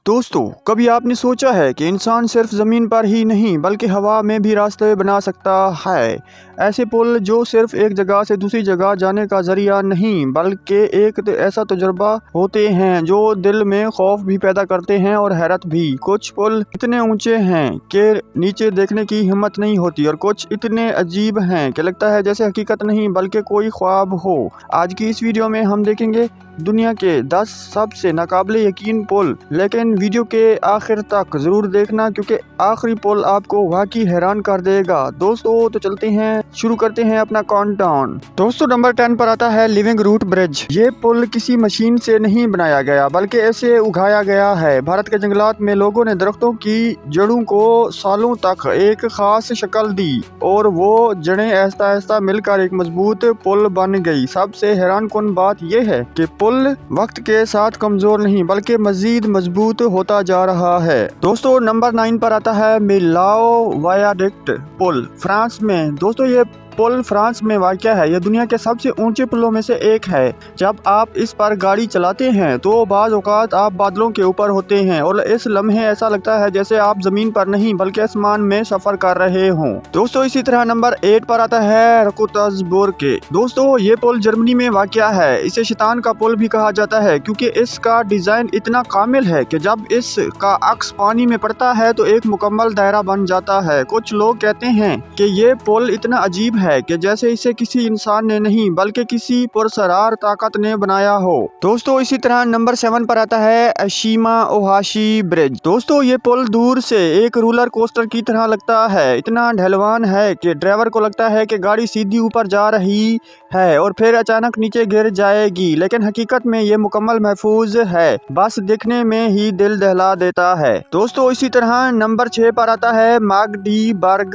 दोस्तों, कभी आपने सोचा है कि इंसान सिर्फ ज़मीन पर ही नहीं बल्कि हवा में भी रास्ते बना सकता है। ऐसे पुल जो सिर्फ एक जगह से दूसरी जगह जाने का ज़रिया नहीं बल्कि एक ऐसा तजुर्बा होते हैं जो दिल में खौफ भी पैदा करते हैं और हैरत भी। कुछ पुल इतने ऊंचे हैं कि नीचे देखने की हिम्मत नहीं होती और कुछ इतने अजीब हैं कि लगता है जैसे हकीकत नहीं बल्कि कोई ख्वाब हो। आज की इस वीडियो में हम देखेंगे दुनिया के 10 सबसे नाकाबिले यकीन पुल, लेकिन वीडियो के आखिर तक ज़रूर देखना क्योंकि आखिरी पुल आपको वाकई हैरान कर देगा। दोस्तों तो चलते हैं, शुरू करते हैं अपना काउंटडाउन। दोस्तों नंबर 10 पर आता है लिविंग रूट ब्रिज। ये पुल किसी मशीन से नहीं बनाया गया बल्कि ऐसे उगाया गया है। भारत के जंगलात में लोगों ने दरख्तों की जड़ों को सालों तक एक खास शक्ल दी और वो जड़ें आहिस्ता आहिस्ता मिलकर एक मजबूत पुल बन गई। सबसे हैरानकुन बात यह है कि पुल वक्त के साथ कमजोर नहीं बल्कि मजीद मजबूत होता जा रहा है। दोस्तों नंबर 9 पर आता है मिलाओ वायाडक्ट पुल, फ्रांस में। दोस्तों ये पुल फ्रांस में वाक़या है। यह दुनिया के सबसे ऊंचे पुलों में से एक है। जब आप इस पर गाड़ी चलाते हैं तो बाज़ औक़ात आप बादलों के ऊपर होते हैं और इस लम्हे ऐसा लगता है जैसे आप ज़मीन पर नहीं बल्कि आसमान में सफ़र कर रहे हों। दोस्तों इसी तरह नंबर 8 पर आता है रकुतासबुर्ग। दोस्तों ये पुल जर्मनी में वाक़या है। इसे शैतान का पुल भी कहा जाता है क्योंकि इसका डिज़ाइन इतना कामिल है कि जब इसका अक्स पानी में पड़ता है तो एक मुकम्मल दायरा बन जाता है। कुछ लोग कहते हैं कि ये पुल इतना अजीब है कि जैसे इसे किसी इंसान ने नहीं बल्कि किसी पुरसरार ताकत ने बनाया हो। दोस्तों इसी तरह नंबर 7 पर आता है अशिमा ओहाशी ब्रिज। दोस्तों ये पुल दूर से एक रोलर कोस्टर की तरह लगता है। इतना ढलवान है कि ड्राइवर को लगता है कि गाड़ी सीधी ऊपर जा रही है और फिर अचानक नीचे गिर जाएगी, लेकिन हकीकत में ये मुकम्मल महफूज है। बस दिखने में ही दिल दहला देता है। दोस्तों इसी तरह नंबर 6 पर आता है मैग्डीबर्ग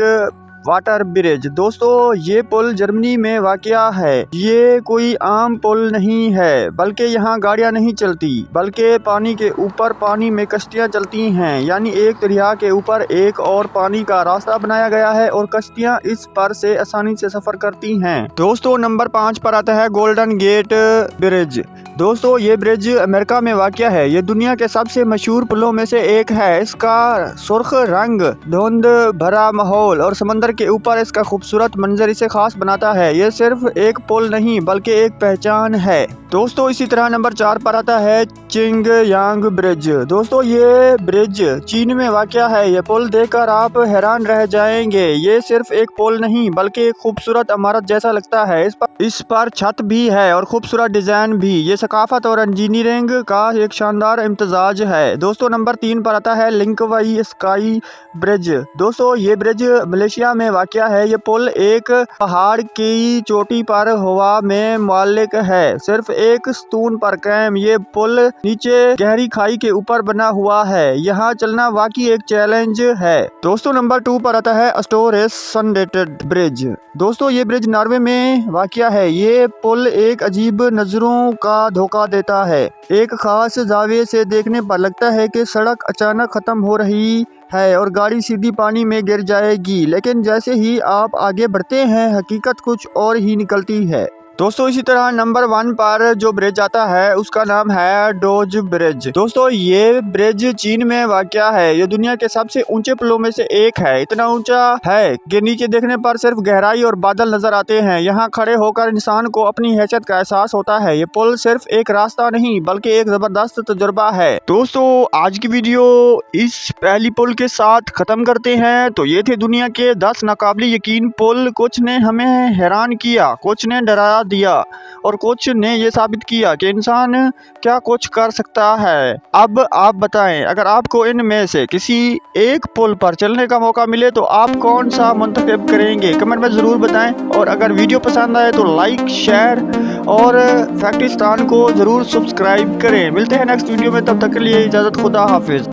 वाटर ब्रिज। दोस्तों ये पुल जर्मनी में वाक़या है। ये कोई आम पुल नहीं है बल्कि यहाँ गाड़ियाँ नहीं चलती बल्कि पानी के ऊपर पानी में कश्तियाँ चलती हैं, यानी एक दरिया के ऊपर एक और पानी का रास्ता बनाया गया है और कश्तियाँ इस पर से आसानी से सफ़र करती हैं। दोस्तों नंबर 5 पर आता है गोल्डन गेट ब्रिज। दोस्तों ये ब्रिज अमेरिका में वाक़या है। ये दुनिया के सबसे मशहूर पुलों में से एक है। इसका सुर्ख रंग, धुंध भरा माहौल और समंदर के ऊपर इसका खूबसूरत मंजर इसे खास बनाता है। ये सिर्फ एक पुल नहीं बल्कि एक पहचान है। दोस्तों इसी तरह नंबर 4 पर आता है चिंगयांग ब्रिज। दोस्तों ये ब्रिज चीन में वाक़या है। ये पुल देखकर आप हैरान रह जाएंगे। ये सिर्फ एक पुल नहीं बल्कि एक खूबसूरत इमारत जैसा लगता है। इस पर छत भी है और खूबसूरत डिज़ाइन भी। ये सकाफत और इंजीनियरिंग का एक शानदार इम्तजाज है। दोस्तों नंबर 3 पर आता है लिंकवाई स्काई ब्रिज। दोस्तों ये ब्रिज मलेशिया में वाक़या है। ये पुल एक पहाड़ की चोटी पर हवा में मुअल्लिक है, सिर्फ एक स्तून पर कायम। ये पुल नीचे गहरी खाई के ऊपर बना हुआ है। यहाँ चलना वाकई एक चैलेंज है। दोस्तों नंबर 2 पर आता है अस्टोरिस सनडेटेड ब्रिज। दोस्तों ये ब्रिज नॉर्वे में वाक़या है। ये पुल एक अजीब नज़रों का धोखा देता है। एक खास जाविये से देखने पर लगता है कि सड़क अचानक ख़त्म हो रही है और गाड़ी सीधी पानी में गिर जाएगी, लेकिन जैसे ही आप आगे बढ़ते हैं हकीकत कुछ और ही निकलती है। दोस्तों इसी तरह नंबर 1 पर जो ब्रिज आता है उसका नाम है डोज ब्रिज। दोस्तों ये ब्रिज चीन में वाक़या है। ये दुनिया के सबसे ऊंचे पुलों में से एक है। इतना ऊंचा है कि नीचे देखने पर सिर्फ गहराई और बादल नजर आते हैं। यहाँ खड़े होकर इंसान को अपनी हैसियत का एहसास होता है। ये पुल सिर्फ एक रास्ता नहीं बल्कि एक जबरदस्त तजुर्बा है। दोस्तों आज की वीडियो इस पहली पुल के साथ खत्म करते हैं। तो ये थे दुनिया के 10 नाकाबिले यकीन पुल। कुछ ने हमें हैरान किया, कुछ ने डरा दिया और कुछ ने ये साबित किया कि इंसान क्या कुछ कर सकता है। अब आप बताएं, अगर आपको इनमें से किसी एक पुल पर चलने का मौका मिले तो आप कौन सा मुंतखब करेंगे? कमेंट में ज़रूर बताएं और अगर वीडियो पसंद आए तो लाइक, शेयर और फैक्टिस्तान को ज़रूर सब्सक्राइब करें। मिलते हैं नेक्स्ट वीडियो में, तब तक के लिए इजाज़त, खुदा हाफिज़।